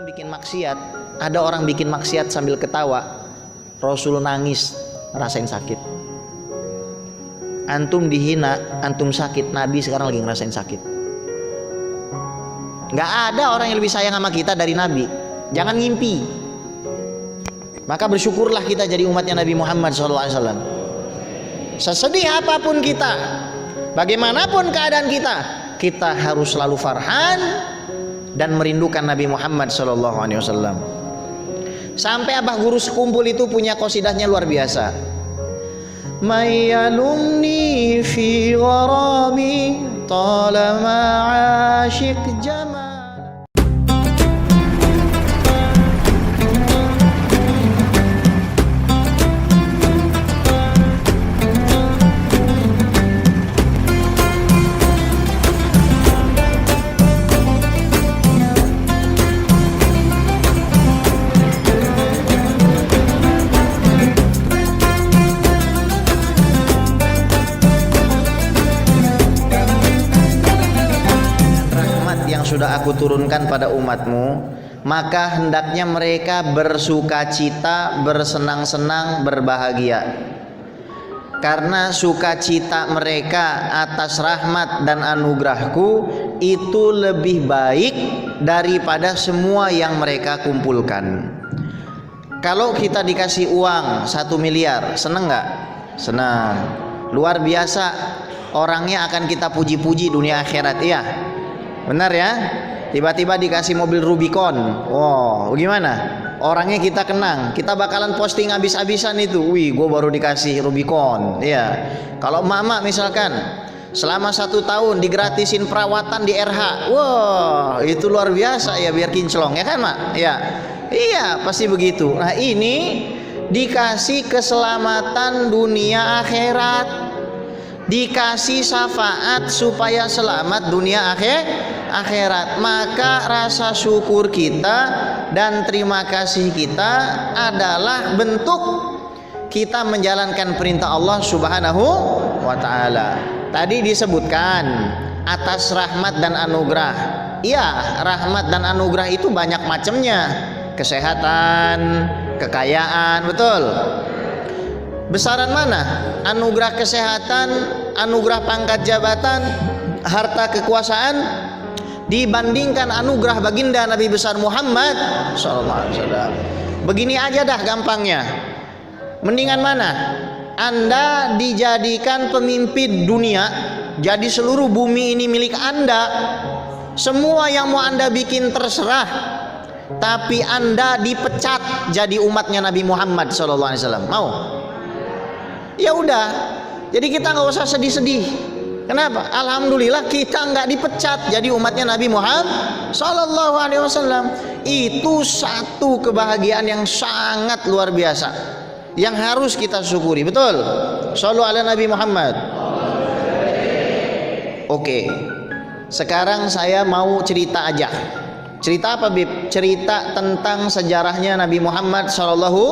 bikin maksiat, ada orang bikin maksiat sambil ketawa, Rasul nangis, rasain sakit. Antum dihina, antum sakit, Nabi sekarang lagi ngerasain sakit. Nggak ada orang yang lebih sayang sama kita dari Nabi. Jangan ngimpi. Maka bersyukurlah kita jadi umatnya Nabi Muhammad SAW. Sesedih apapun kita, bagaimanapun keadaan kita, kita harus selalu farhan dan merindukan Nabi Muhammad SAW. Sampai abah guru sekumpul itu punya qasidahnya luar biasa. Mayyalumni fi gharami talama asyik jamal. Sudah aku turunkan pada umatmu, maka hendaknya mereka bersukacita, bersenang-senang, berbahagia. Karena sukacita mereka atas rahmat dan anugerahku itu lebih baik daripada semua yang mereka kumpulkan. Kalau kita dikasih uang 1 miliar, senang nggak? Senang. Luar biasa, orangnya akan kita puji-puji dunia akhirat, iya. Benar ya? Tiba-tiba dikasih mobil Rubicon. Wow, gimana? Orangnya kita kenang. Kita bakalan posting habis-habisan itu. Wih, gue baru dikasih Rubicon. Iya. Kalau mama misalkan selama 1 tahun digratisin perawatan di RH. Wow, itu luar biasa ya, biar kinclong ya kan, Mak? Iya. Iya, pasti begitu. Nah, ini dikasih keselamatan dunia akhirat. Dikasih syafaat supaya selamat dunia akhirat. Maka rasa syukur kita dan terima kasih kita adalah bentuk kita menjalankan perintah Allah Subhanahu wa ta'ala. Tadi disebutkan atas rahmat dan anugerah. Iya, rahmat dan anugerah itu banyak macamnya. Kesehatan, kekayaan, betul. Besaran mana? Anugerah kesehatan, anugerah pangkat jabatan, harta kekuasaan dibandingkan anugerah baginda Nabi besar Muhammad SAW. Begini aja dah gampangnya. Mendingan mana? Anda dijadikan pemimpin dunia, jadi seluruh bumi ini milik Anda. Semua yang mau Anda bikin terserah. Tapi Anda dipecat jadi umatnya Nabi Muhammad SAW. Mau? Ya udah, jadi kita nggak usah sedih-sedih. Kenapa? Alhamdulillah kita nggak dipecat jadi umatnya Nabi Muhammad Sallallahu Alaihi Wasallam. Itu satu kebahagiaan yang sangat luar biasa, yang harus kita syukuri. Betul? Shallu ala Nabi Muhammad. Oke, sekarang saya mau cerita aja. Cerita apa, Bib? Cerita tentang sejarahnya Nabi Muhammad Sallallahu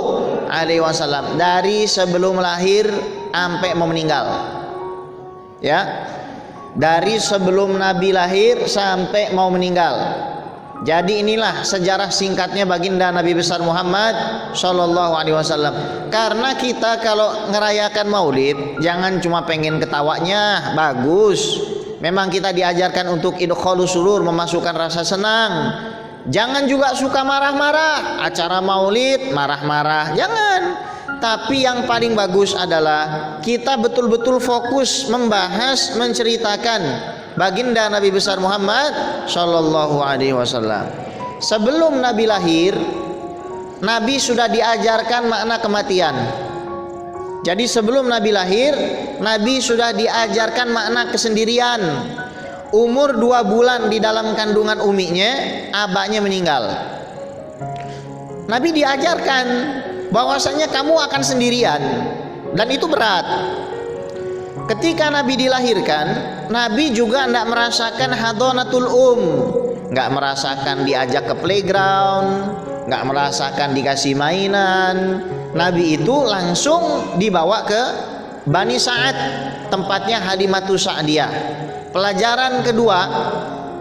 Alaihi Wasallam dari sebelum lahir sampai mau meninggal. Ya, dari sebelum Nabi lahir sampai mau meninggal. Jadi inilah sejarah singkatnya baginda Nabi besar Muhammad Sallallahu Alaihi Wasallam. Karena kita kalau ngerayakan Maulid jangan cuma pengen ketawanya, bagus. Memang kita diajarkan untuk idkhalus surur, memasukkan rasa senang. Jangan juga suka marah-marah. Acara Maulid marah-marah, jangan. Tapi yang paling bagus adalah kita betul-betul fokus membahas, menceritakan baginda Nabi besar Muhammad Sallallahu Alaihi Wasallam. Sebelum Nabi lahir, Nabi sudah diajarkan makna kematian. Jadi sebelum Nabi lahir, Nabi sudah diajarkan makna kesendirian. Umur 2 bulan di dalam kandungan uminya, abahnya meninggal. Nabi diajarkan bahwasanya kamu akan sendirian, dan itu berat. Ketika Nabi dilahirkan, Nabi juga tidak merasakan hadonatul nggak merasakan diajak ke playground, nggak merasakan dikasih mainan. Nabi itu langsung dibawa ke Bani Sa'ad, tempatnya Halimatus Sa'diyah. Pelajaran kedua,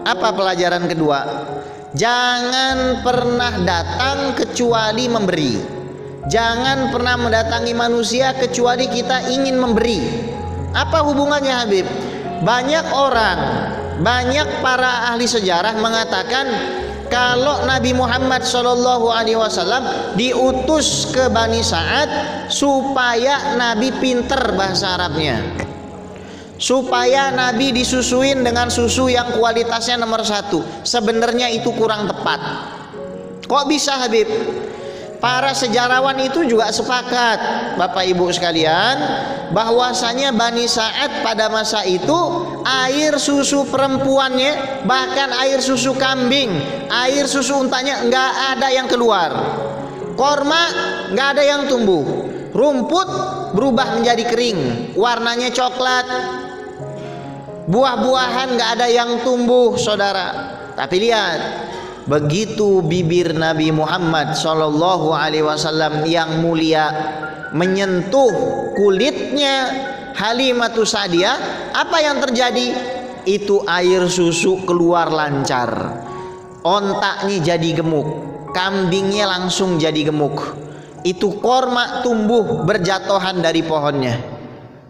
apa pelajaran kedua? Jangan pernah datang kecuali memberi. Jangan pernah mendatangi manusia kecuali kita ingin memberi. Apa hubungannya Habib? Banyak orang, banyak para ahli sejarah mengatakan kalau Nabi Muhammad SAW diutus ke Bani Sa'ad supaya Nabi pinter bahasa Arabnya, supaya Nabi disusuin dengan susu yang kualitasnya nomor 1. Sebenarnya itu kurang tepat. Kok bisa Habib? Para sejarawan itu juga sepakat, Bapak Ibu sekalian, bahwasanya Bani Sa'ad pada masa itu air susu perempuannya, bahkan air susu kambing, air susu untanya nggak ada yang keluar. Korma nggak ada yang tumbuh. Rumput berubah menjadi kering, warnanya coklat. Buah-buahan nggak ada yang tumbuh, saudara. Tapi lihat, begitu bibir Nabi Muhammad SAW yang mulia menyentuh kulitnya Halimatus Sa'diyah, apa yang terjadi? Itu air susu keluar lancar, ontaknya jadi gemuk, kambingnya langsung jadi gemuk. Itu korma tumbuh berjatuhan dari pohonnya.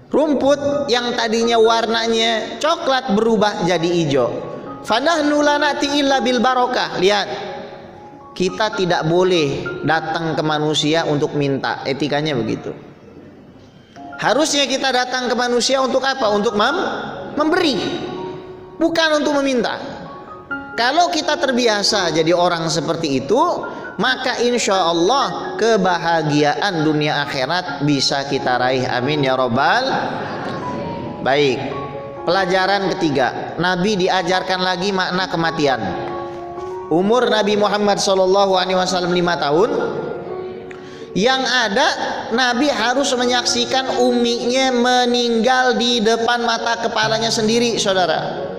Rumput yang tadinya warnanya coklat berubah jadi hijau. Fanahnu la na'ti illa bil barokah. Lihat, kita tidak boleh datang ke manusia untuk minta. Etikanya begitu. Harusnya kita datang ke manusia untuk apa? Untuk memberi, bukan untuk meminta. Kalau kita terbiasa jadi orang seperti itu, maka insya Allah kebahagiaan dunia akhirat bisa kita raih. Amin ya robbal. Baik. Pelajaran ketiga, Nabi diajarkan lagi makna kematian. Umur Nabi Muhammad SAW 5 tahun. Yang ada Nabi harus menyaksikan uminya meninggal di depan mata kepalanya sendiri, saudara.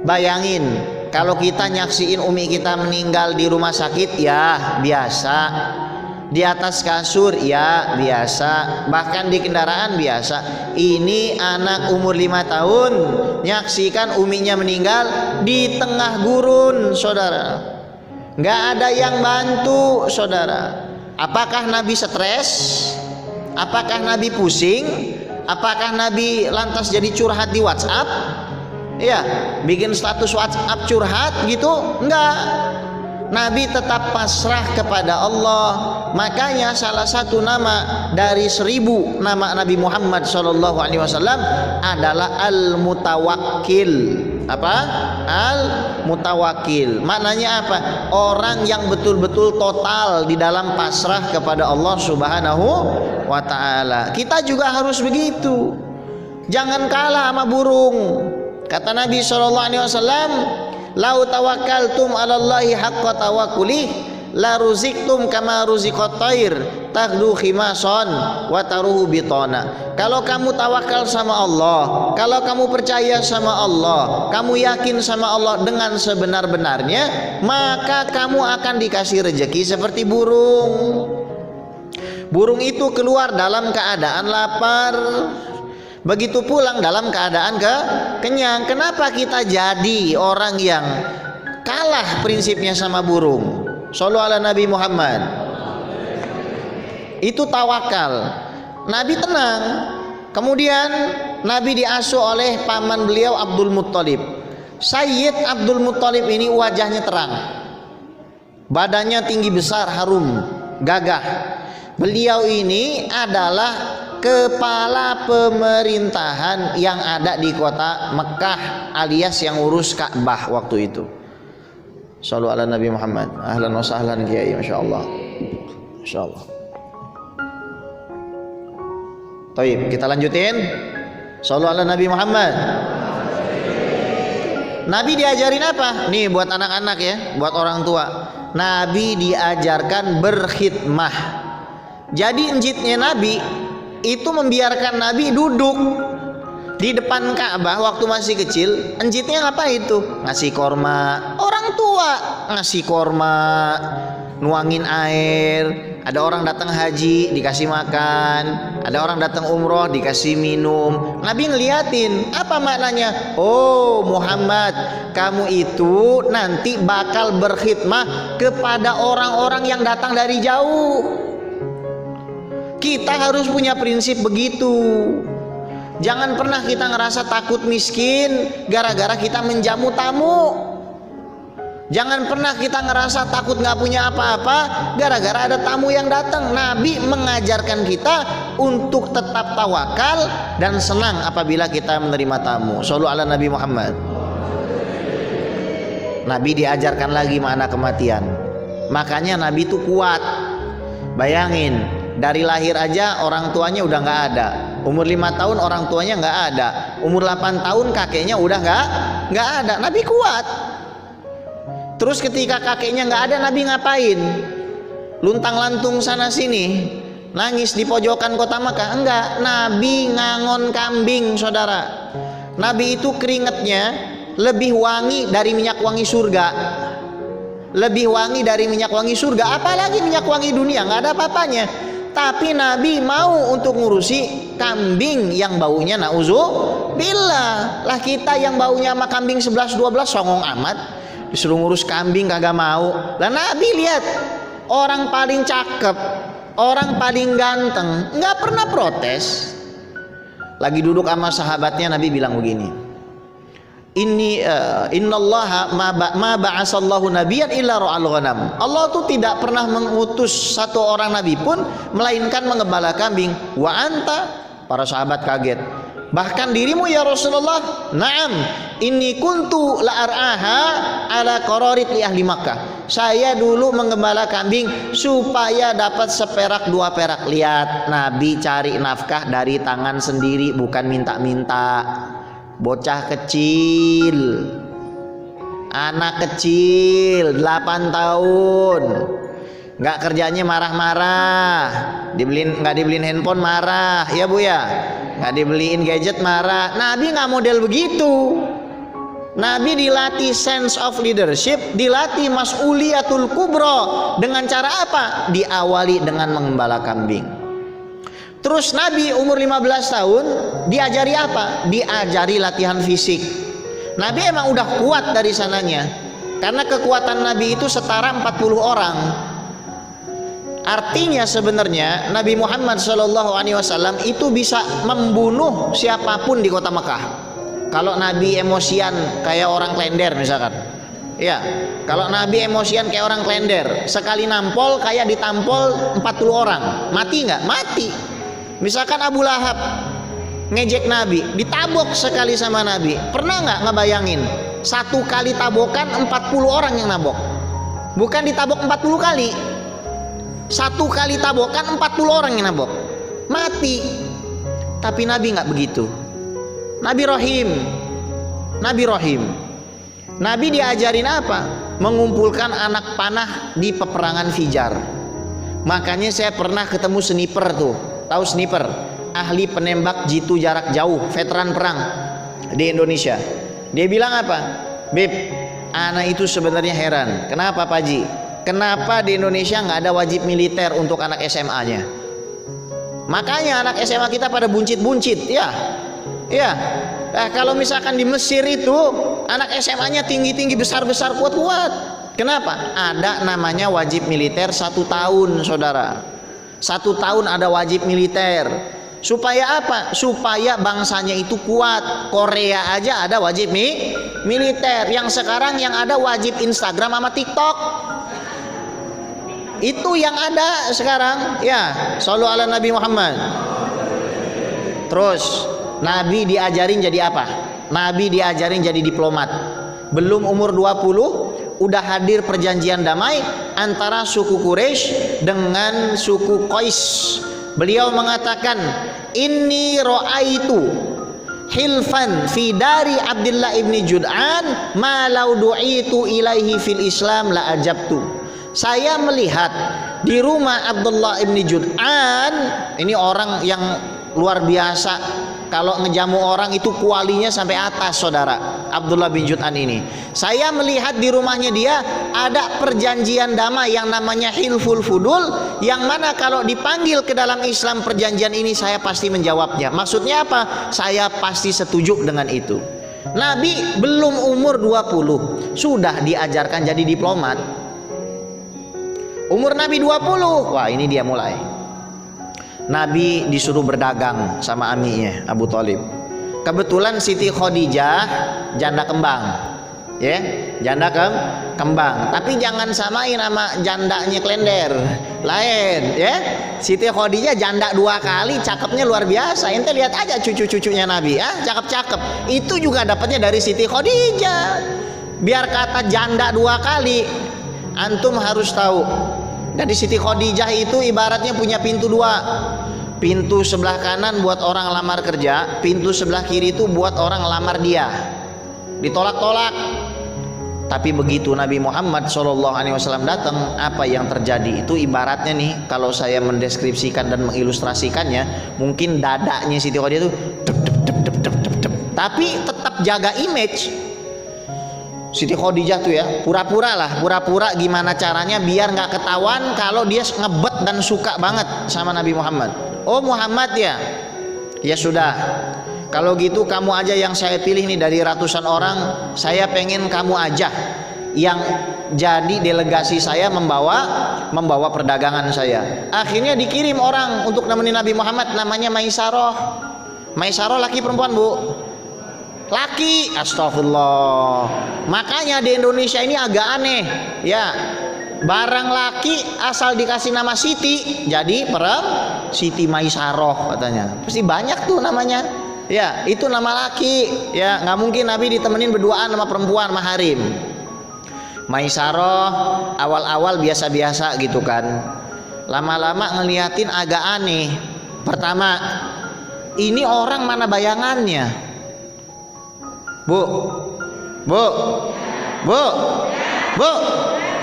Bayangin kalau kita nyaksiin umi kita meninggal di rumah sakit, ya biasa. Di atas kasur, ya biasa. Bahkan di kendaraan biasa. Ini anak umur 5 tahun nyaksikan uminya meninggal di tengah gurun, saudara. Nggak ada yang bantu, saudara. Apakah Nabi stres? Apakah Nabi pusing? Apakah Nabi lantas jadi curhat di WhatsApp? Ya, bikin status WhatsApp curhat gitu? Enggak. Nabi tetap pasrah kepada Allah. Makanya salah satu nama dari 1000 nama Nabi Muhammad SAW adalah Al-Mutawakkil. Apa? Al-Mutawakkil. Maknanya apa? Orang yang betul-betul total di dalam pasrah kepada Allah Subhanahu wa ta'ala. Kita juga harus begitu. Jangan kalah sama burung. Kata Nabi SAW, lau tawakkaltum 'alallahi haqqa tawakkulih la ruziktum kama ruziqat thair taghdu khimason wa taruhu bitona. Kalau kamu tawakal sama Allah, kalau kamu percaya sama Allah, kamu yakin sama Allah dengan sebenar-benarnya, maka kamu akan dikasih rezeki seperti burung. Burung itu keluar dalam keadaan lapar, begitu pulang dalam keadaan kenyang. Kenapa kita jadi orang yang kalah prinsipnya sama burung? Shallu ala Nabi Muhammad. Itu tawakal. Nabi tenang. Kemudian Nabi diasuh oleh paman beliau Abdul Muttalib. Sayyid Abdul Muttalib ini wajahnya terang, badannya tinggi besar, harum, gagah. Beliau ini adalah kepala pemerintahan yang ada di kota Mekah, alias yang urus Ka'bah waktu itu. Shallu ala Nabi Muhammad. Ahlan wa sahlan kiai, masyaallah. Masyaallah. Taib, kita lanjutin. Shallu ala Nabi Muhammad. Nabi diajarin apa? Nih buat anak-anak ya, buat orang tua. Nabi diajarkan berkhidmah. Jadi enjitnya Nabi itu membiarkan Nabi duduk. Di depan Ka'bah waktu masih kecil, enjitnya ngapain itu? Ngasih korma. Orang tua ngasih korma, nuangin air. Ada orang datang haji dikasih makan, ada orang datang umroh dikasih minum. Nabi ngeliatin, apa maknanya? Oh Muhammad, kamu itu nanti bakal berkhidmah kepada orang-orang yang datang dari jauh. Kita harus punya prinsip begitu. Jangan pernah kita ngerasa takut miskin gara-gara kita menjamu tamu. Jangan pernah kita ngerasa takut nggak punya apa-apa gara-gara ada tamu yang datang. Nabi mengajarkan kita untuk tetap tawakal dan senang apabila kita menerima tamu. Shallu ala Nabi Muhammad. Nabi diajarkan lagi makna kematian. Makanya Nabi itu kuat. Bayangin, dari lahir aja orang tuanya udah nggak ada. Umur 5 tahun orang tuanya nggak ada. Umur 8 tahun kakeknya udah nggak ada. Nabi kuat. Terus ketika kakeknya nggak ada, Nabi ngapain? Luntang-lantung sana sini, nangis di pojokan kota Makkah? Enggak, Nabi ngangon kambing, saudara. Nabi itu keringatnya lebih wangi dari minyak wangi surga. Lebih wangi dari minyak wangi surga. Apalagi minyak wangi dunia, nggak ada apa-apanya. Tapi Nabi mau untuk ngurusi kambing yang baunya na'udzubillah. Lah kita yang baunya sama kambing 11-12 songong amat, disuruh ngurus kambing kagak mau. Lah Nabi lihat orang paling cakep, orang paling ganteng, nggak pernah protes. Lagi duduk sama sahabatnya, Nabi bilang begini, innallaha ma ba'asallahu nabiyyan illa ra'al ghanam. Allah tuh tidak pernah mengutus satu orang nabi pun melainkan mengembala kambing. Wa anta, para sahabat kaget. Bahkan dirimu ya Rasulullah? Naam, inni kuntu la'ar'aha ala qararit li ahli Makkah. Saya dulu menggembala kambing supaya dapat seperak 2 perak. Lihat, Nabi cari nafkah dari tangan sendiri, bukan minta-minta. Bocah kecil, anak kecil 8 tahun, nggak kerjanya marah-marah, nggak dibeliin handphone marah, ya bu ya, nggak dibeliin gadget marah. Nabi nggak model begitu. Nabi dilatih sense of leadership, dilatih mas'uliyatul kubro. Dengan cara apa? Diawali dengan mengembala kambing. Terus Nabi umur 15 tahun diajari apa? Diajari latihan fisik. Nabi emang udah kuat dari sananya, karena kekuatan Nabi itu setara 40 orang. Artinya sebenarnya Nabi Muhammad SAW itu bisa membunuh siapapun di kota Mekah. Kalau Nabi emosian kayak orang klender misalkan, ya, kalau Nabi emosian kayak orang klender, sekali nampol kayak ditampol 40 orang, mati nggak? Mati. Misalkan Abu Lahab ngejek Nabi, ditabok sekali sama Nabi. Pernah nggak ngebayangin satu kali tabokan 40 orang yang nabok? Bukan ditabok 40 kali, satu kali tabokan 40 orang yang nabok, mati. Tapi Nabi nggak begitu. Nabi Rahim. Nabi Rahim. Nabi diajarin apa? Mengumpulkan anak panah di peperangan Fijar. Makanya saya pernah ketemu sniper tuh. Tahu sniper? Ahli penembak jitu jarak jauh, veteran perang di Indonesia. Dia bilang apa? Beb, anak itu sebenarnya heran. Kenapa Pak Haji? Kenapa di Indonesia nggak ada wajib militer untuk anak SMA-nya? Makanya anak SMA kita pada buncit-buncit, ya. Ya. Nah, kalau misalkan di Mesir itu anak SMA-nya tinggi-tinggi, besar-besar, kuat-kuat. Kenapa? Ada namanya wajib militer 1 tahun, saudara. 1 tahun ada wajib militer. Supaya apa? Supaya bangsanya itu kuat. Korea aja ada wajib militer. Yang sekarang yang ada wajib Instagram sama TikTok. Itu yang ada sekarang. Ya, shallu ala Nabi Muhammad. Terus Nabi diajarin jadi apa? Nabi diajarin jadi diplomat. Belum umur 20 udah hadir perjanjian damai antara suku Quraisy dengan suku Qais. Beliau mengatakan, inni ra'aitu hilfan fi dari Abdullah ibni Jud'an ma law du'itu ilaihi fil Islam la ajabtu. Saya melihat di rumah Abdullah ibni Jud'an, ini orang yang luar biasa kalau ngejamu orang itu kualinya sampai atas, saudara. Abdullah bin Jud'an ini, saya melihat di rumahnya dia ada perjanjian damai yang namanya Hilful Fudul, yang mana kalau dipanggil ke dalam Islam perjanjian ini saya pasti menjawabnya. Maksudnya apa? Saya pasti setuju dengan itu. Nabi belum umur 20 sudah diajarkan jadi diplomat. Umur Nabi 20, wah ini dia mulai. Nabi disuruh berdagang sama amiknya Abu Thalib. Kebetulan Siti Khadijah janda kembang, ya, janda kembang. Tapi jangan samain sama jandanya Klender, lain, ya. Siti Khadijah janda 2 kali, cakepnya luar biasa. Ente lihat aja cucu-cucunya Nabi, cakep-cakep. Itu juga dapatnya dari Siti Khadijah. Biar kata janda 2 kali, antum harus tahu. Jadi Siti Khadijah itu ibaratnya punya pintu 2. Pintu sebelah kanan buat orang lamar kerja, pintu sebelah kiri itu buat orang lamar dia. Ditolak-tolak. Tapi begitu Nabi Muhammad SAW datang, apa yang terjadi? Itu ibaratnya nih, kalau saya mendeskripsikan dan mengilustrasikannya, mungkin dadanya Siti Khadijah itu dep, dep, dep, dep, dep, dep, dep. Tapi tetap jaga image. Siti Khadijah tuh ya, pura-pura gimana caranya biar nggak ketahuan kalau dia ngebet dan suka banget sama Nabi Muhammad. Oh Muhammad ya, ya sudah. Kalau gitu kamu aja yang saya pilih nih dari ratusan orang. Saya pengen kamu aja yang jadi delegasi saya membawa perdagangan saya. Akhirnya dikirim orang untuk nemenin Nabi Muhammad, namanya Maisarah. Maisarah laki perempuan, Bu? Laki. Astagfirullah. Makanya di Indonesia ini agak aneh ya, barang laki asal dikasih nama Siti jadi Siti Maisarah katanya. Pasti banyak tuh namanya ya, itu nama laki ya. Nggak mungkin Nabi ditemenin berduaan sama perempuan maharim. Maisarah awal-awal biasa-biasa gitu kan, lama-lama ngeliatin agak aneh. Pertama, ini orang mana bayangannya? Bu,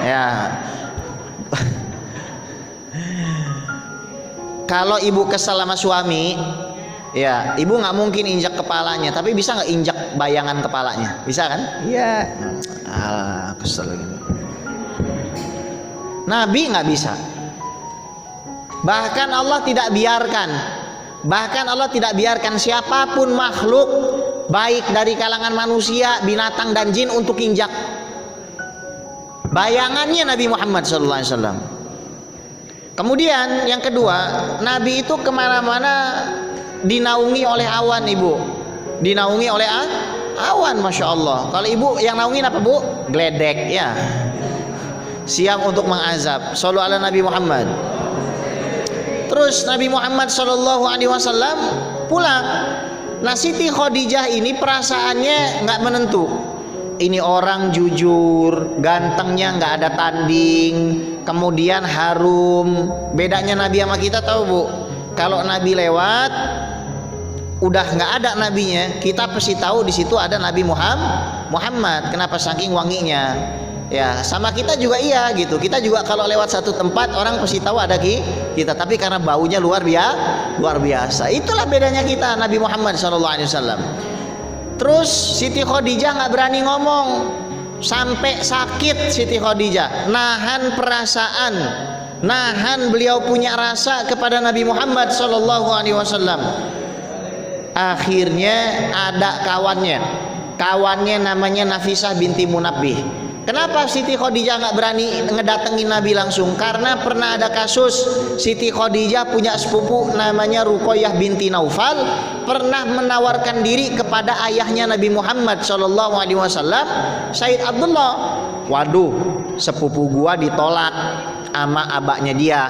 ya. Kalau ibu kesal sama suami, ya, ibu nggak mungkin injak kepalanya, tapi bisa nggak injak bayangan kepalanya? Bisa kan? Iya. Kesel gitu. Nabi nggak bisa. Bahkan Allah tidak biarkan siapapun makhluk, baik dari kalangan manusia, binatang dan jin, untuk injak bayangannya Nabi Muhammad SAW. Kemudian yang kedua, Nabi itu kemana-mana dinaungi oleh awan, ibu. Dinaungi oleh awan, masya Allah. Kalau ibu yang naungin apa, Bu? Gledek ya. Siap untuk mengazab. Shallu ala Nabi Muhammad. Terus Nabi Muhammad SAW pulang. Nah Siti Khadijah ini perasaannya nggak menentu. Ini orang jujur, gantengnya nggak ada tanding, kemudian harum. Bedanya Nabi sama kita tahu, Bu? Kalau Nabi lewat, udah nggak ada nabinya, kita pasti tahu di situ ada Nabi Muhammad. Kenapa? Saking wanginya. Ya, sama kita juga iya gitu. Kita juga kalau lewat satu tempat orang pasti tahu ada kita, tapi karena baunya luar biasa. Itulah bedanya kita Nabi Muhammad SAW. Terus Siti Khadijah nggak berani ngomong, sampai sakit Siti Khadijah, nahan perasaan, nahan beliau punya rasa kepada Nabi Muhammad SAW. Akhirnya ada kawannya namanya Nafisah binti Munabbih. Kenapa Siti Khadijah nggak berani ngedatengin Nabi langsung? Karena pernah ada kasus Siti Khadijah punya sepupu namanya Ruqayyah binti Naufal, pernah menawarkan diri kepada ayahnya Nabi Muhammad SAW, Said Abdullah. Waduh, sepupu gua ditolak sama abaknya dia.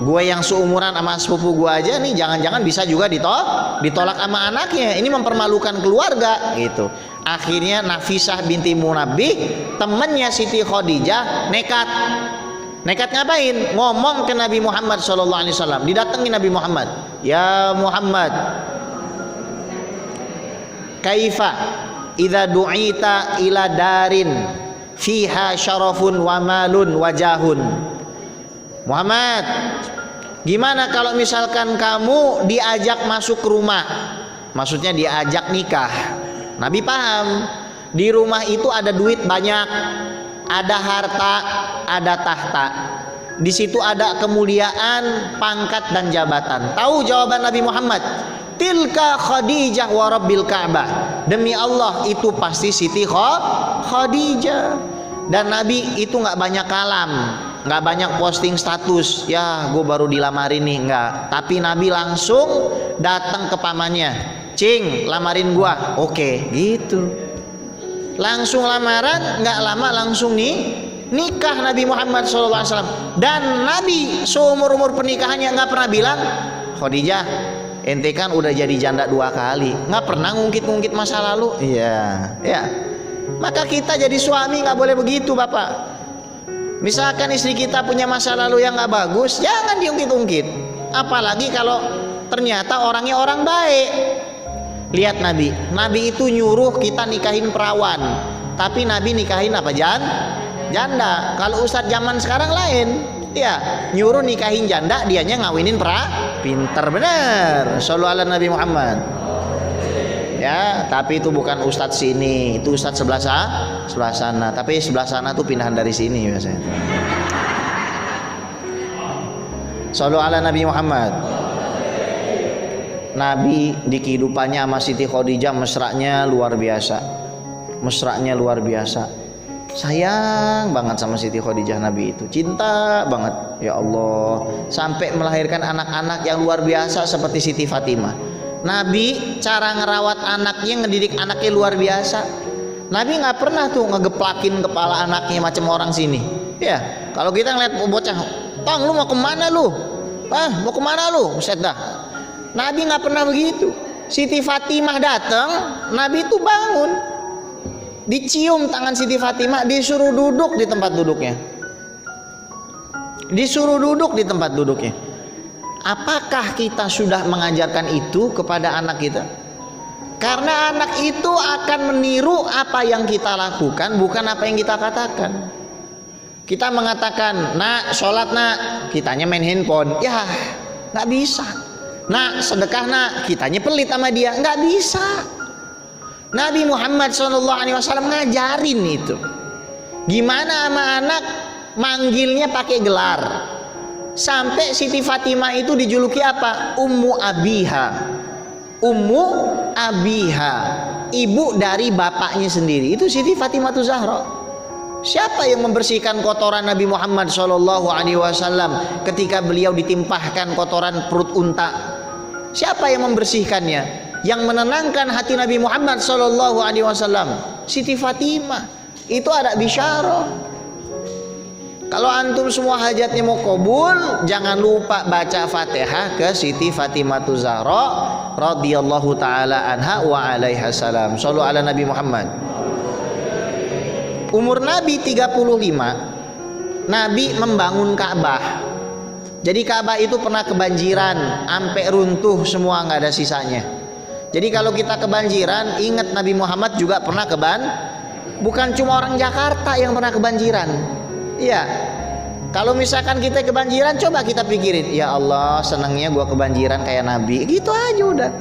Gue yang seumuran sama sepupu gue aja nih, jangan-jangan bisa juga ditolak sama anaknya. Ini mempermalukan keluarga gitu. Akhirnya Nafisah binti Munabbih, temennya Siti Khadijah, nekat ngapain? Ngomong ke Nabi Muhammad SAW. Didatangi Nabi Muhammad, ya Muhammad, kaifa idza du'ita ila darin fiha syarafun wa malun wa jahun. Muhammad, Gimana kalau misalkan kamu diajak masuk ke rumah, maksudnya diajak nikah. Nabi paham, di rumah itu ada duit banyak, ada harta, ada tahta. Di situ ada kemuliaan, pangkat dan jabatan. Tahu jawaban Nabi Muhammad? Tilka Khadijah wa Rabbil Ka'bah. Demi Allah itu pasti Siti Khadijah. Dan Nabi itu nggak banyak kalam, nggak banyak posting status. Ya, gue baru dilamarin nih, nggak. Tapi Nabi langsung datang ke pamannya, Cing, lamarin gua. Oke, gitu. Langsung lamaran, nggak lama langsung nikah Nabi Muhammad SAW. Dan Nabi seumur-umur pernikahannya nggak pernah bilang, Khadijah, ente kan udah jadi janda 2 kali, nggak pernah ngungkit-ngungkit masa lalu. Iya, ya. Maka kita jadi suami nggak boleh begitu, Bapak. Misalkan istri kita punya masa lalu yang nggak bagus, jangan diungkit-ungkit. Apalagi kalau ternyata orangnya orang baik. Lihat Nabi itu nyuruh kita nikahin perawan, tapi Nabi nikahin apa? Janda. Kalau ustadz zaman sekarang lain, ya nyuruh nikahin janda, dianya ngawinin pinter bener. Shallallahu ala Nabi Muhammad. Ya, tapi itu bukan ustadz sini, itu ustadz sebelah sana. Tapi sebelah sana tuh pindahan dari sini biasanya. Shallallahu ala Nabi Muhammad. Nabi di kehidupannya sama Siti Khadijah mesranya luar biasa. Sayang banget sama Siti Khadijah Nabi itu. Cinta banget, ya Allah. Sampai melahirkan anak-anak yang luar biasa seperti Siti Fatimah. Nabi cara ngerawat anaknya, ngedidik anaknya luar biasa. Nabi nggak pernah tuh ngegeplakin kepala anaknya macam orang sini. Ya, kalau kita ngeliat bocah, Tang, lu mau kemana lu? Mau kemana lu? Buset dah. Nabi nggak pernah begitu. Siti Fatimah datang, Nabi tuh bangun, dicium tangan Siti Fatimah, disuruh duduk di tempat duduknya. Apakah kita sudah mengajarkan itu kepada anak kita? Karena anak itu akan meniru apa yang kita lakukan, bukan apa yang kita katakan. Kita mengatakan, nak sholat nak, kitanya main handphone. Ya, nggak bisa. Nak sedekah nak, kitanya pelit sama dia. Nggak bisa. Nabi Muhammad SAW ngajarin itu. Gimana sama anak manggilnya pakai gelar. Sampai Siti Fatimah itu dijuluki apa? Ummu Abiha, ibu dari bapaknya sendiri. Itu Siti Fatimah Zahra. Siapa yang membersihkan kotoran Nabi Muhammad SAW ketika beliau ditimpahkan kotoran perut unta? Siapa yang membersihkannya? Yang menenangkan hati Nabi Muhammad SAW, Siti Fatimah. Itu ada bisyarah. Kalau antum semua hajatnya mau kabul, jangan lupa baca Fatihah ke Siti Fatimah Zahra radhiyallahu taala anha wa alaiha salam. Shallu ala Nabi Muhammad. Umur Nabi 35, Nabi membangun Ka'bah. Jadi Ka'bah itu pernah kebanjiran, sampai runtuh semua, nggak ada sisanya. Jadi kalau kita kebanjiran, ingat Nabi Muhammad juga pernah bukan cuma orang Jakarta yang pernah kebanjiran. Iya. Kalau misalkan kita kebanjiran, coba kita pikirin, ya Allah, senangnya gua kebanjiran kayak Nabi. Gitu aja udah.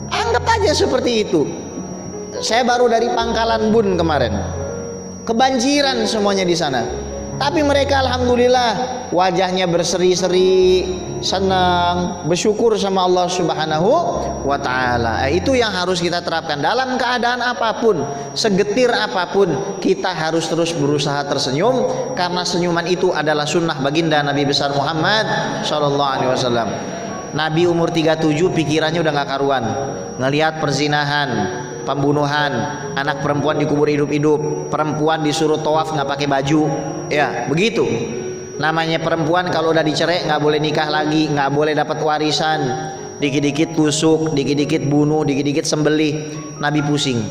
Anggap aja seperti itu. Saya baru dari Pangkalan Bun kemarin. Kebanjiran semuanya di sana. Tapi mereka alhamdulillah wajahnya berseri-seri, senang, bersyukur sama Allah Subhanahu wa taala. Itu yang harus kita terapkan dalam keadaan apapun, segetir apapun, kita harus terus berusaha tersenyum, karena senyuman itu adalah sunnah baginda Nabi besar Muhammad sallallahu alaihi wasallam. Nabi umur 37 pikirannya udah gak karuan, ngelihat perzinahan, pembunuhan, anak perempuan dikubur hidup-hidup, perempuan disuruh tawaf nggak pakai baju, ya begitu. Namanya perempuan kalau udah dicerai nggak boleh nikah lagi, nggak boleh dapat warisan, dikit-dikit tusuk, dikit-dikit bunuh, dikit-dikit sembelih. Nabi pusing,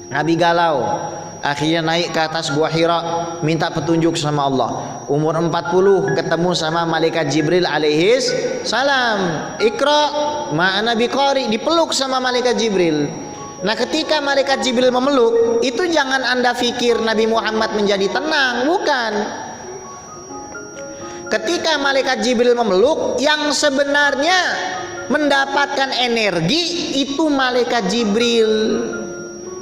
Nabi galau. Akhirnya naik ke atas Gua Hira, minta petunjuk sama Allah. Umur 40 ketemu sama malaikat Jibril alaihis salam. Iqra ma'ana biqari, dipeluk sama malaikat Jibril. Nah ketika malaikat Jibril memeluk, itu jangan anda pikir Nabi Muhammad menjadi tenang, bukan. ketika malaikat Jibril memeluk, yang sebenarnya mendapatkan energi itu malaikat Jibril.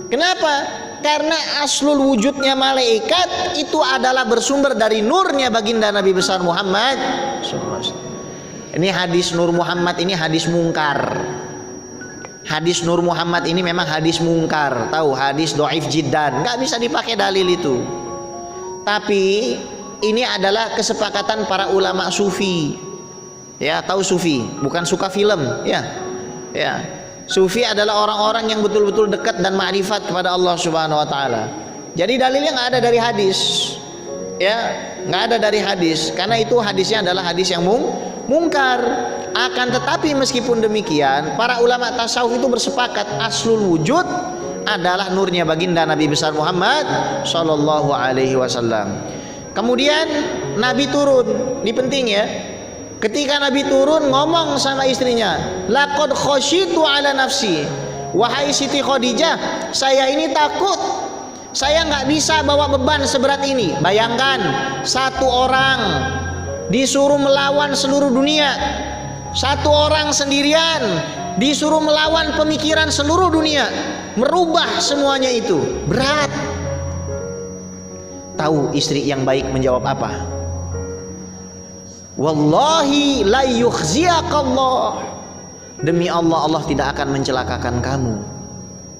Kenapa? Karena aslul wujudnya malaikat itu adalah bersumber dari nurnya baginda Nabi besar Muhammad. Ini hadis Nur Muhammad, ini hadis mungkar. Hadis Nur Muhammad ini memang hadis mungkar. Tahu, hadis do'if jiddan, nggak bisa dipakai dalil itu. Tapi ini adalah kesepakatan para ulama sufi. Ya, tahu sufi, bukan suka film, ya. Ya. Sufi adalah orang-orang yang betul-betul dekat dan ma'rifat kepada Allah Subhanahu wa taala. Jadi dalilnya nggak ada dari hadis. Ya, nggak ada dari hadis, karena itu hadisnya adalah hadis yang mungkar. Akan tetapi meskipun demikian, para ulama tasawuf itu bersepakat aslul wujud adalah nurnya baginda Nabi besar Muhammad sallallahu alaihi wasallam. Kemudian Nabi turun, ini penting ya. Ketika Nabi turun ngomong sama istrinya, laqad khasyitu ala nafsi, wahai Siti Khadijah, saya ini takut, saya nggak bisa bawa beban seberat ini. Bayangkan, satu orang disuruh melawan seluruh dunia, satu orang sendirian disuruh melawan pemikiran seluruh dunia, merubah semuanya itu berat. Tahu istri yang baik menjawab apa? Wallahi la yukhziyakallah, demi Allah, Allah tidak akan mencelakakan kamu.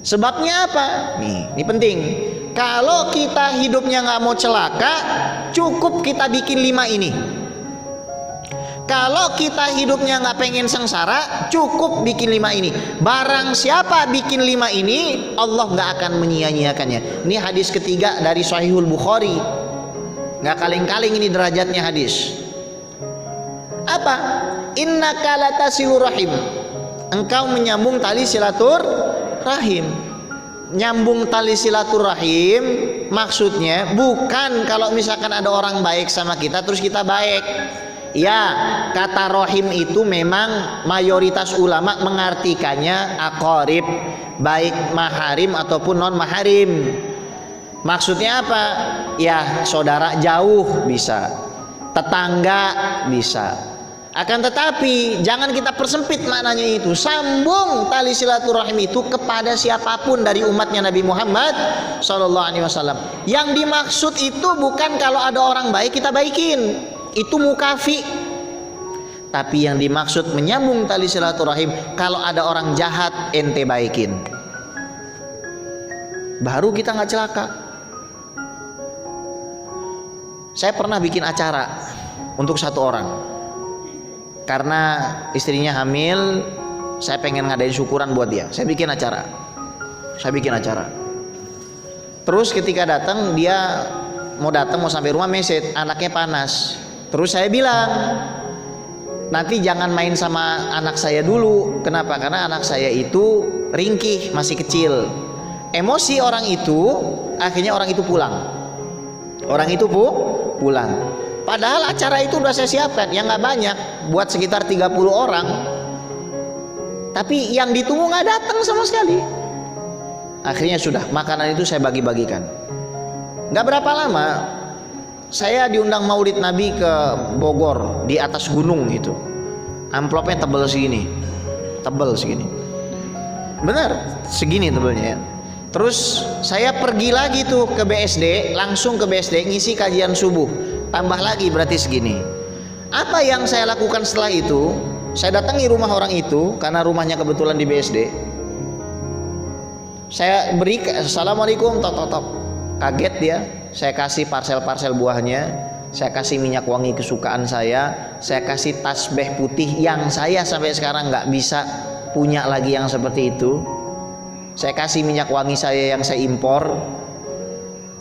Sebabnya apa? Ini penting. Kalau kita hidupnya nggak mau celaka, cukup kita bikin 5 ini. Kalau kita hidupnya nggak pengen sengsara, cukup bikin 5 ini. Barang siapa bikin 5 ini, Allah nggak akan menyia-nyiakannya. Ini hadis ketiga dari Sahihul Bukhari. Nggak kaleng-kaleng ini derajatnya hadis. Apa? Innaka latasilur rahim, engkau menyambung tali silaturahim. Nyambung tali silaturahim maksudnya bukan kalau misalkan ada orang baik sama kita terus kita baik. Ya, kata rohim itu memang mayoritas ulama mengartikannya aqarib, baik maharim ataupun non maharim. Maksudnya apa? Ya, saudara jauh bisa, tetangga bisa. Akan tetapi jangan kita persempit maknanya itu. Sambung tali silaturahim itu kepada siapapun dari umatnya Nabi Muhammad SAW. Yang dimaksud itu bukan kalau ada orang baik kita baikin, itu mukafi. Tapi yang dimaksud menyambung tali silaturahim, kalau ada orang jahat ente baikin, baru kita nggak celaka. Saya pernah bikin acara untuk satu orang. Karena istrinya hamil, saya pengen ngadain syukuran buat dia. Saya bikin acara. Terus ketika datang, dia mau sampai rumah message, anaknya panas. Terus saya bilang, nanti jangan main sama anak saya dulu. Kenapa? Karena anak saya itu ringkih, masih kecil. Emosi orang itu, akhirnya orang itu pulang. Pulang. Padahal acara itu udah saya siapkan, yang nggak banyak, buat sekitar 30 orang. Tapi yang ditunggu nggak datang sama sekali. Akhirnya sudah, makanan itu saya bagi-bagikan. Nggak berapa lama, saya diundang Maulid Nabi ke Bogor, di atas gunung itu. Amplopnya tebel segini. Benar, segini tebelnya ya. Terus saya pergi lagi tuh ke BSD, langsung ke BSD ngisi kajian subuh. Tambah lagi berarti segini. Apa yang saya lakukan setelah itu? Saya datangi rumah orang itu karena rumahnya kebetulan di BSD. Saya beri assalamualaikum, tok. Kaget dia. Saya kasih parsel-parsel buahnya. Saya kasih minyak wangi kesukaan saya. Saya kasih tasbih putih yang saya sampai sekarang nggak bisa punya lagi yang seperti itu. Saya kasih minyak wangi saya yang saya impor.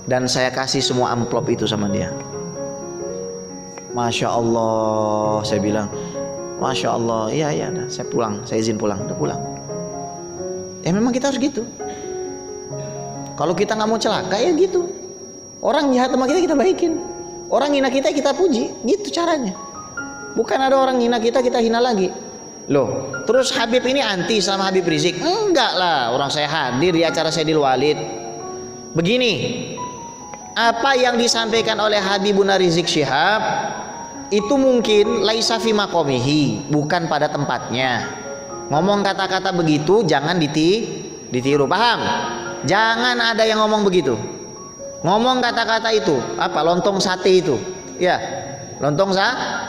Dan saya kasih semua amplop itu sama dia. Masya Allah, saya bilang, Masya Allah, iya, saya pulang, saya izin pulang, udah pulang. Ya memang kita harus gitu. Kalau kita nggak mau celaka ya gitu. Orang jahat sama kita baikin, orang hina kita puji, gitu caranya. Bukan ada orang hina kita hina lagi. Loh, terus Habib ini anti sama Habib Rizik? Enggak lah, orang saya hadir di acara saya di Walid. Begini, apa yang disampaikan oleh Habibuna Rizik Syihab itu mungkin laisa fi maqamihi, bukan pada tempatnya. Ngomong kata-kata begitu jangan ditiru, paham? Jangan ada yang ngomong begitu. Ngomong kata-kata itu apa, lontong sate itu, ya, lontong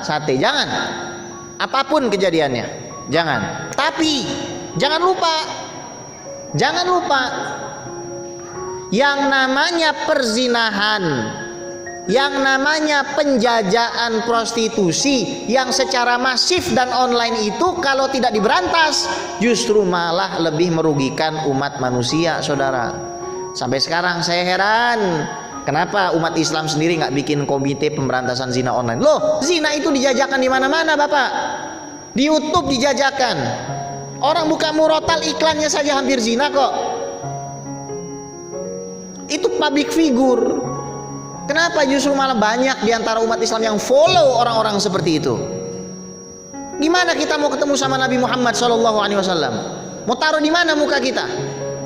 sate, jangan. Apapun kejadiannya, jangan. Tapi jangan lupa yang namanya perzinahan, yang namanya penjajahan prostitusi yang secara masif dan online itu kalau tidak diberantas justru malah lebih merugikan umat manusia, saudara. Sampai sekarang saya heran kenapa umat Islam sendiri nggak bikin komite pemberantasan zina online. Loh, zina itu dijajakan di mana-mana, Bapak. Di YouTube dijajakan. Orang buka murotal iklannya saja hampir zina kok. Itu public figure. Kenapa justru malah banyak di antara umat Islam yang follow orang-orang seperti itu? Gimana kita mau ketemu sama Nabi Muhammad SAW? Mau taruh di mana muka kita?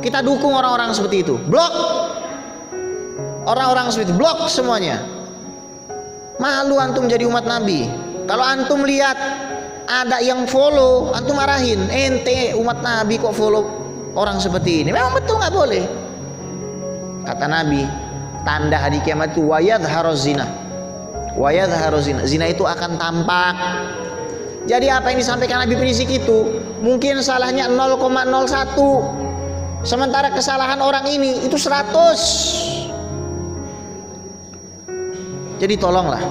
Kita dukung orang-orang seperti itu. Blok orang-orang seperti itu, blok semuanya. Malu antum jadi umat Nabi. Kalau antum lihat ada yang follow, antum marahin, ente umat Nabi kok follow orang seperti ini? Memang betul nggak boleh. Kata Nabi, tanda hari kiamat itu wayadharuz zina. Wayadharuz zina. Zina itu akan tampak. Jadi apa yang disampaikan Nabi Prisik itu mungkin salahnya 0,01. Sementara kesalahan orang ini itu 100. Jadi tolonglah.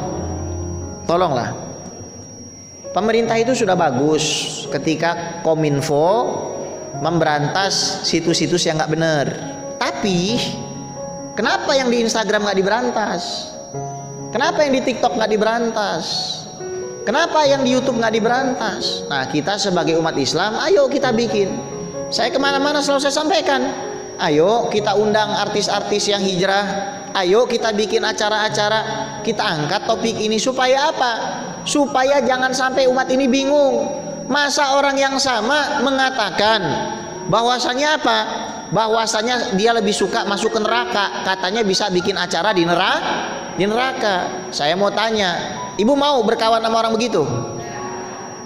Pemerintah itu sudah bagus ketika Kominfo memberantas situs-situs yang nggak benar. Tapi kenapa yang di Instagram nggak diberantas? Kenapa yang di TikTok nggak diberantas? Kenapa yang di YouTube nggak diberantas? Nah, kita sebagai umat Islam, ayo kita bikin. Saya kemana-mana selalu saya sampaikan, ayo kita undang artis-artis yang hijrah. Ayo kita bikin acara-acara, kita angkat topik ini supaya apa? Supaya jangan sampai umat ini bingung. Masa orang yang sama mengatakan bahwasanya apa? Bahwasanya dia lebih suka masuk ke neraka, katanya bisa bikin acara di neraka. Saya mau tanya, ibu mau berkawan sama orang begitu?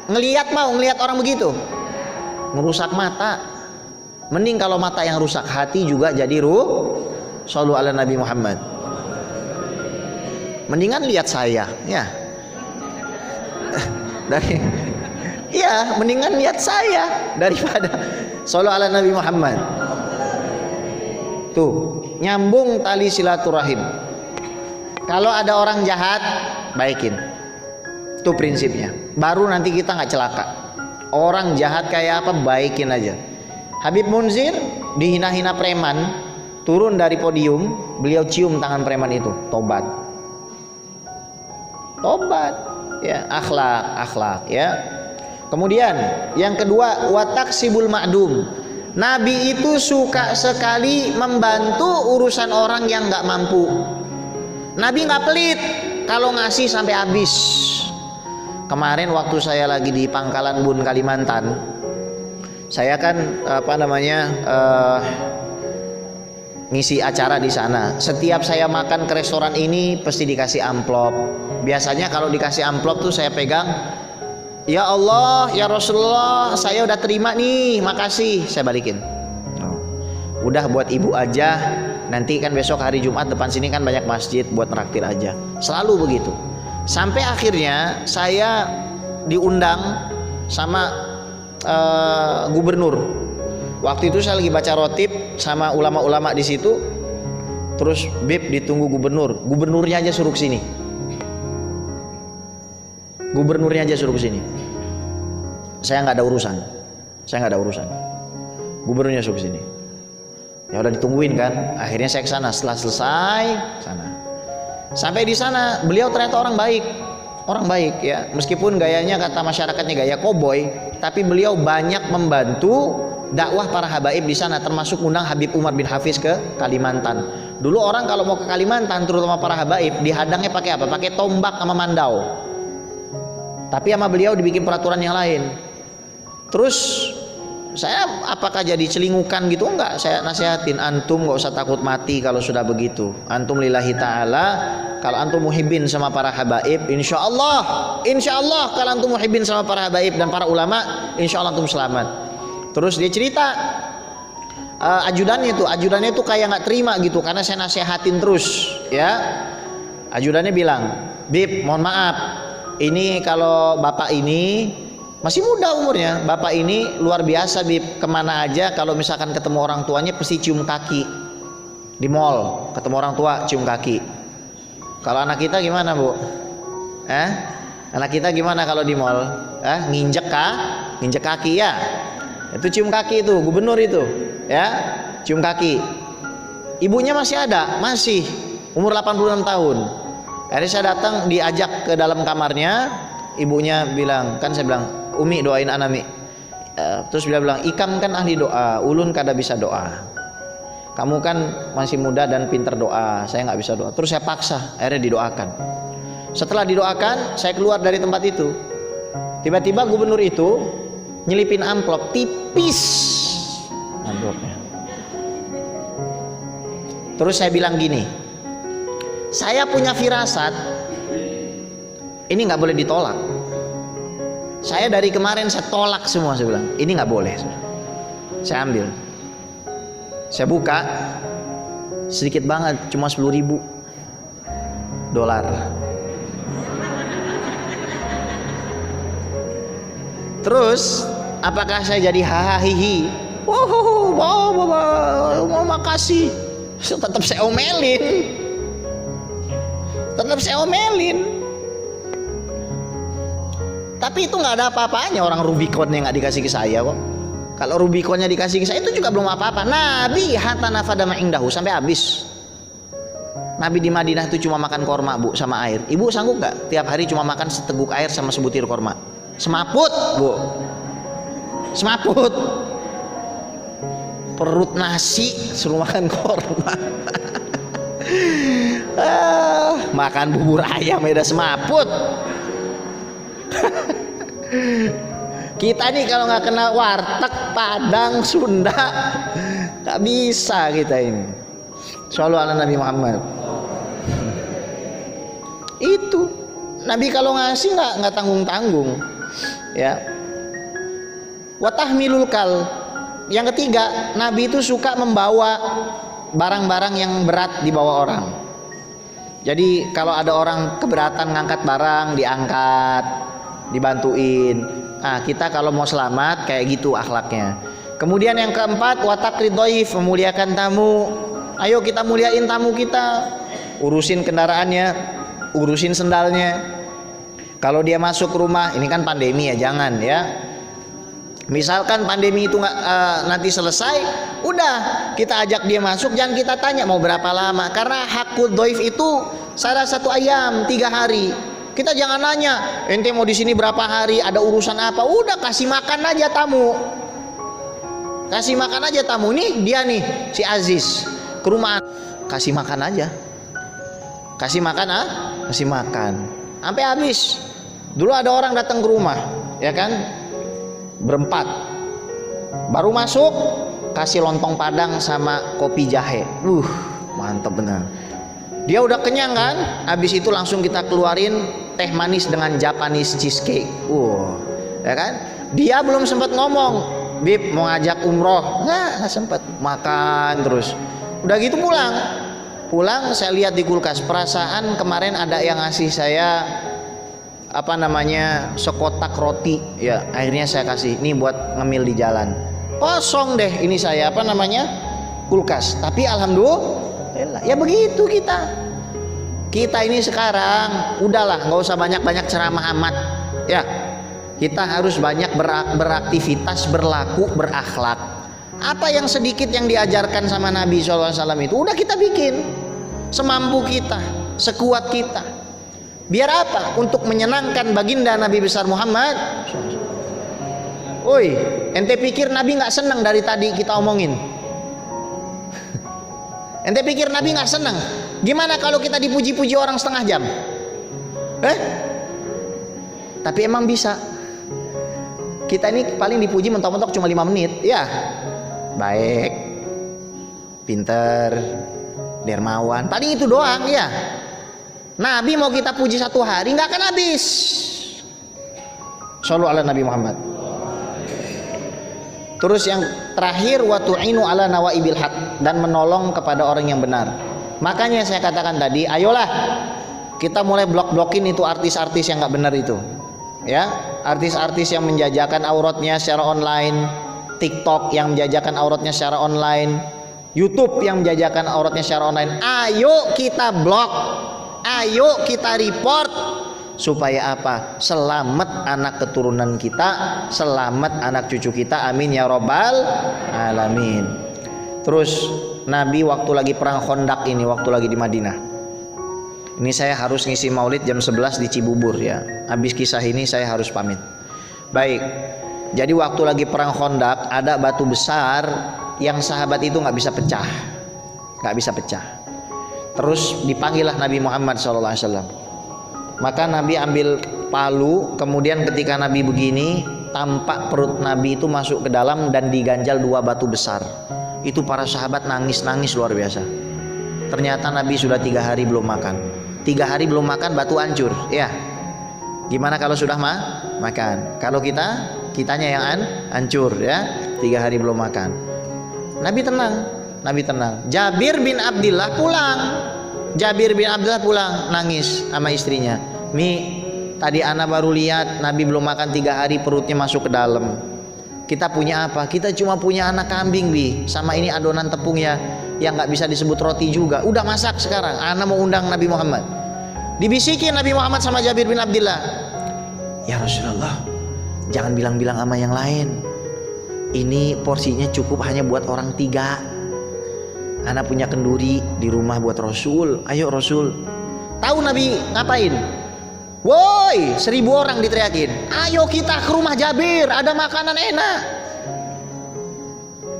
Ngelihat orang begitu? Merusak mata. Mending kalau mata yang rusak, hati juga jadi Shallu ala Nabi Muhammad. Mendingan lihat saya, ya. Mendingan lihat saya daripada Shallu ala Nabi Muhammad. Tuh, nyambung tali silaturahim. Kalau ada orang jahat, baikin. Itu prinsipnya. Baru nanti kita nggak celaka. Orang jahat kayak apa, baikin aja. Habib Munzir dihina-hina preman, turun dari podium, beliau cium tangan preman itu, tobat, ya, akhlak, ya. Kemudian yang kedua, wataksibul ma'dum. Nabi itu suka sekali membantu urusan orang yang nggak mampu. Nabi nggak pelit kalau ngasih sampai habis. Kemarin waktu saya lagi di Pangkalan Bun, Kalimantan, saya kan ngisi acara di sana. Setiap saya makan ke restoran ini pasti dikasih amplop. Biasanya kalau dikasih amplop tuh saya pegang, ya Allah, ya Rasulullah, saya udah terima nih, makasih, saya balikin. Udah buat ibu aja, nanti kan besok hari Jumat depan sini kan banyak masjid, buat traktir aja. Selalu begitu. Sampai akhirnya saya diundang sama gubernur. Waktu itu saya lagi baca rotib sama ulama-ulama di situ. Terus Bib ditunggu gubernur. Gubernurnya aja suruh kesini. Saya nggak ada urusan. Gubernurnya suruh kesini. Ya udah ditungguin kan. Akhirnya saya kesana. Setelah selesai sana. Sampai di sana beliau ternyata orang baik ya. Meskipun gayanya kata masyarakatnya gaya koboi, tapi beliau banyak membantu dakwah para habaib di sana, termasuk undang Habib Umar bin Hafiz ke Kalimantan. Dulu orang kalau mau ke Kalimantan, terutama para habaib, dihadangnya pakai apa? Pakai tombak sama mandau. Tapi sama beliau dibikin peraturan yang lain. Terus Saya apakah jadi celingukan gitu? Enggak, saya nasihatin antum nggak usah takut mati kalau sudah begitu. Antum lillahi ta'ala, kalau antum muhibbin sama para habaib, insya Allah kalau antum muhibbin sama para habaib dan para ulama, insya Allah antum selamat. Terus dia cerita, ajudannya tuh kayak nggak terima gitu karena saya nasihatin terus, ya. Ajudannya bilang, Bib, mohon maaf, ini kalau bapak ini masih muda umurnya, bapak ini luar biasa, Bib, kemana aja kalau misalkan ketemu orang tuanya pasti cium kaki. Di mall ketemu orang tua cium kaki. Kalau anak kita gimana, Bu? Anak kita gimana kalau di mall? Nginjek kaki ya. Itu cium kaki itu, gubernur itu, ya, cium kaki. Ibunya masih ada, masih umur 86 tahun. Akhirnya saya datang, diajak ke dalam kamarnya, ibunya bilang, kan saya bilang, Umi doain anak Mi. Terus dia bilang, Ikam kan ahli doa, ulun kada bisa doa. Kamu kan masih muda dan pinter doa, saya nggak bisa doa. Terus saya paksa, akhirnya didoakan. Setelah didoakan, saya keluar dari tempat itu. Tiba-tiba gubernur itu nyelipin amplop tipis amplopnya. Terus saya bilang gini, saya punya firasat, ini nggak boleh ditolak. Saya dari kemarin saya tolak semua, saya bilang ini nggak boleh. Saya ambil, saya buka, sedikit banget, cuma 10.000 dolar. Terus apakah saya jadi hahaha? Wow, makasih. Tetap saya omelin. Tapi itu nggak ada apa-apanya, orang Rubiconnya nggak dikasih ke saya kok. Kalau Rubiconnya dikasih ke saya itu juga belum apa-apa. Nabi hatta nafada ma indahu, sampai habis. Nabi di Madinah itu cuma makan korma, Bu, sama air. Ibu sanggup nggak tiap hari cuma makan seteguk air sama sebutir korma? Semaput, Bu. Semaput. Perut nasi suruh makan korma. Makan bubur ayam udah semaput. Kita nih kalau nggak kena warteg, Padang, Sunda, nggak bisa kita ini. Shallu ala Nabi Muhammad. Itu Nabi kalau ngasih nggak tanggung-tanggung, ya. Watahmilul kal. Yang ketiga, Nabi itu suka membawa barang-barang yang berat dibawa orang. Jadi kalau ada orang keberatan ngangkat barang, diangkat, dibantuin. Nah, kita kalau mau selamat kayak gitu akhlaknya. Kemudian yang keempat, watakrid dhaif, memuliakan tamu. Ayo kita muliain tamu kita, urusin kendaraannya, urusin sendalnya. Kalau dia masuk rumah, ini kan pandemi ya, jangan ya. Misalkan pandemi itu nanti selesai, udah kita ajak dia masuk, jangan kita tanya mau berapa lama, karena hakul dhaif itu salah satu ayam 3 hari. Kita jangan nanya, ente mau di sini berapa hari, ada urusan apa? Udah kasih makan aja tamu. Kasih makan aja tamu. Nih dia nih si Aziz ke rumah, kasih makan aja. Kasih makan kasih makan. Sampai habis. Dulu ada orang datang ke rumah, ya kan? Berempat. Baru masuk kasih lontong Padang sama kopi jahe. Mantap benar. Dia udah kenyang kan? Habis itu langsung kita keluarin teh manis dengan Japanese cheesecake. Ya kan? Dia belum sempat ngomong, Bib mau ngajak umroh. Nggak sempat, makan terus. Udah gitu pulang saya lihat di kulkas, perasaan kemarin ada yang ngasih saya sekotak roti, ya akhirnya saya kasih, ini buat ngemil di jalan. Kosong deh ini saya kulkas. Tapi alhamdulillah, ya begitu kita ini sekarang udahlah, nggak usah banyak ceramah amat ya. Kita harus banyak beraktivitas, berlaku, berakhlak. Apa yang sedikit yang diajarkan sama Nabi SAW itu udah kita bikin semampu kita, sekuat kita. Biar apa? Untuk menyenangkan baginda Nabi besar Muhammad. Oi, ente pikir Nabi nggak senang dari tadi kita omongin? Ente pikir Nabi nggak senang? Gimana kalau kita dipuji-puji orang setengah jam? Tapi emang bisa. Kita ini paling dipuji mentok-mentok cuma 5 menit. Ya, baik, pinter, dermawan, paling itu doang ya. Nabi mau kita puji 1 hari nggak akan habis. Shallu ala Nabi Muhammad. Terus yang terakhir, wa tu'inu ala nawaibil haq, dan menolong kepada orang yang benar. Makanya saya katakan tadi, ayolah kita mulai blok-blokin itu artis-artis yang nggak benar itu, ya, artis-artis yang menjajakan auratnya secara online, TikTok yang menjajakan auratnya secara online, YouTube yang menjajakan auratnya secara online. Ayo kita blok, ayo kita report, supaya apa? Selamat anak keturunan kita, selamat anak cucu kita, amin ya robbal alamin. Terus Nabi waktu lagi perang Khandaq ini, waktu lagi di Madinah, ini saya harus ngisi maulid jam 11 di Cibubur ya. Habis kisah ini saya harus pamit. Baik, jadi waktu lagi perang Khandaq ada batu besar yang sahabat itu nggak bisa pecah, nggak bisa pecah. Terus dipanggillah Nabi Muhammad SAW. Maka Nabi ambil palu, kemudian ketika Nabi begini, tampak perut Nabi itu masuk ke dalam dan diganjal 2 batu besar. Itu para sahabat nangis-nangis luar biasa. Ternyata Nabi sudah 3 hari belum makan. 3 hari belum makan, batu hancur. Ya, gimana kalau sudah makan? Kalau kitanya yang hancur ya, 3 hari belum makan. Nabi tenang, Nabi tenang. Jabir bin Abdullah pulang, nangis sama istrinya. Mi, tadi ana baru lihat Nabi belum makan 3 hari, perutnya masuk ke dalam. Kita punya apa? Kita cuma punya anak kambing, Bi, sama ini adonan tepungnya yang nggak bisa disebut roti juga. Udah masak sekarang. Ana mau undang Nabi Muhammad. Dibisikin Nabi Muhammad sama Jabir bin Abdullah, ya Rasulullah, jangan bilang-bilang sama yang lain. Ini porsinya cukup hanya buat orang 3. Ana punya kenduri di rumah buat Rasul. Ayo Rasul. Tahu Nabi ngapain? Woi, 1000 orang diteriakin. Ayo kita ke rumah Jabir, ada makanan enak.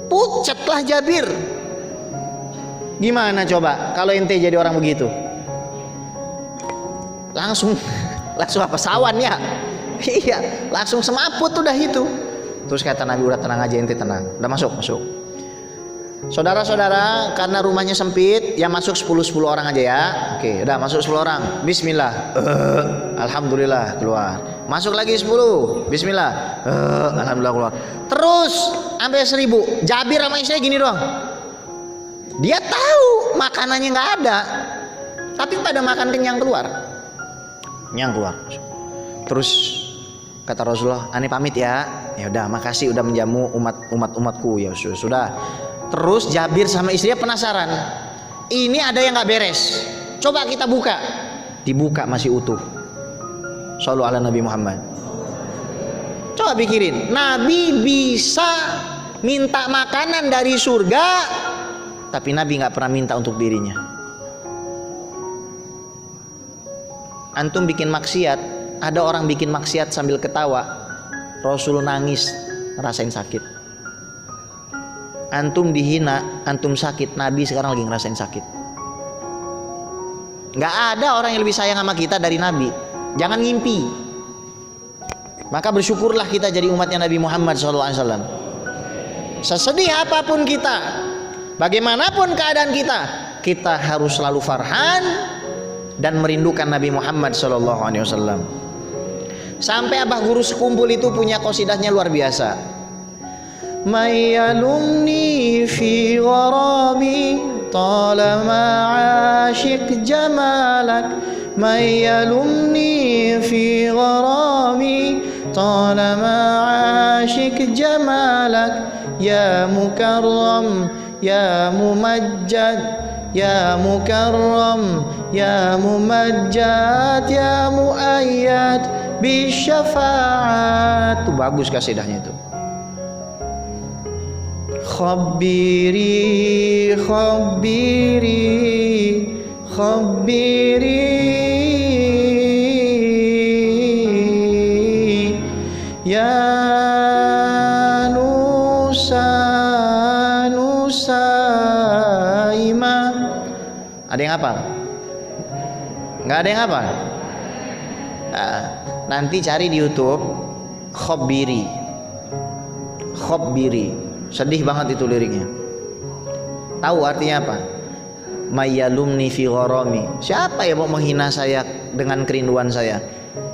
Pucatlah Jabir. Gimana coba kalau ente jadi orang begitu? Langsung apa, sawan ya? Iya, langsung semaput udah itu. Terus kata Nabi, udah tenang aja ente, tenang. Udah masuk. Saudara-saudara, karena rumahnya sempit, yang masuk 10 orang aja ya. Oke, udah masuk 10 orang. Bismillah. Alhamdulillah keluar. Masuk lagi 10. Bismillah. Alhamdulillah keluar. Terus sampai 1000. Jabir sama istrinya gini doang. Dia tahu makanannya nggak ada, tapi pada makan kenyang keluar. Terus kata Rasulullah, "Ani pamit ya." Ya udah, makasih udah menjamu umatku ya sudah. Terus Jabir sama istrinya penasaran, ini ada yang nggak beres, coba kita buka. Dibuka masih utuh. Shallu ala Nabi Muhammad. Coba pikirin, Nabi bisa minta makanan dari surga, tapi Nabi nggak pernah minta untuk dirinya. Antum bikin maksiat, ada orang bikin maksiat sambil ketawa, Rasul nangis ngerasain sakit. Antum dihina, antum sakit, Nabi sekarang lagi ngerasain sakit. Nggak ada orang yang lebih sayang sama kita dari Nabi. Jangan ngimpi. Maka bersyukurlah kita jadi umatnya Nabi Muhammad SAW. Sesedih apapun kita, bagaimanapun keadaan kita harus selalu farhan dan merindukan Nabi Muhammad SAW. Sampai abah guru sekumpul itu punya qasidahnya luar biasa. Mayyalumni fi gharami talama ashik jamalak. Mayyalumni fi gharami talama ashik jamalak. Ya mukarram ya mumajjad ya mukarram ya mumajjad ya muayyad bisyafaat. Itu bagus kasidahnya itu. Khabiri ya Nusaima. Ada yang hafal? Nggak ada yang hafal? Nah, nanti cari di YouTube Khabiri. khabbiri. Sedih banget itu liriknya. Tahu artinya apa? Mayyalumni fi gharami. Siapa yang mau menghina saya dengan kerinduan saya?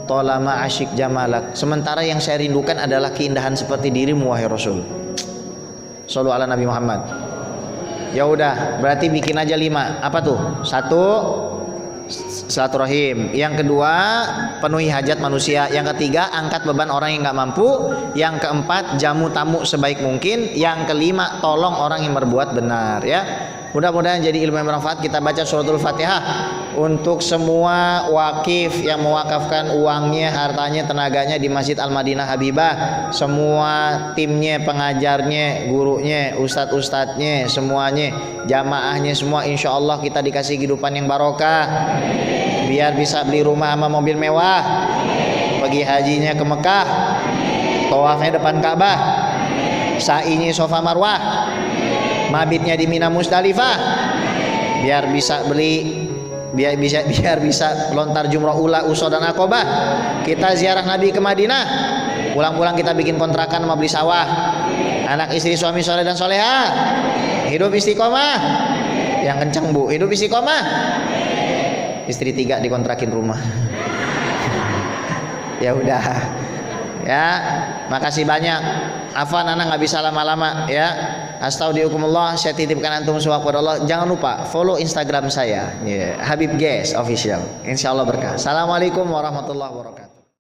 Tolama asyik jamalak. Sementara yang saya rindukan adalah keindahan seperti dirimu wahai Rasul. Shallu ala Nabi Muhammad. Ya udah, berarti bikin aja 5. Apa tuh? 1, silaturahim. Yang kedua, penuhi hajat manusia. Yang ketiga, angkat beban orang yang nggak mampu. Yang keempat, jamu tamu sebaik mungkin. Yang kelima, tolong orang yang berbuat benar. Ya, mudah-mudahan jadi ilmu yang bermanfaat. Kita baca suratul Fatihah untuk semua wakif yang mewakafkan uangnya, hartanya, tenaganya di Masjid Al-Madinah Habibah. Semua timnya, pengajarnya, gurunya, ustadz-ustadznya, semuanya, jamaahnya semua, insya Allah kita dikasih kehidupan yang barokah. Biar bisa beli rumah sama mobil mewah, pergi hajinya ke Mekah, tawafnya depan Ka'bah, sa'inya Sofa Marwah, mabitnya di Mina Musdalifah, biar bisa beli, biar bisa lontar jumrah ula, uso dan akobah. Kita ziarah Nabi ke Madinah, pulang-pulang kita bikin kontrakan sama beli sawah, anak istri suami soleh dan soleha, hidup istiqomah. Yang kencang bu, hidup istiqomah. Istri 3 dikontrakin rumah. Ya udah, ya makasih banyak. Afwan anak nggak bisa lama-lama ya. Astagfirullahaladzim, saya titipkan antum semua kepada Allah. Jangan lupa follow Instagram saya, Habib Guest Official. Insya Allah berkah. Assalamualaikum warahmatullahi wabarakatuh.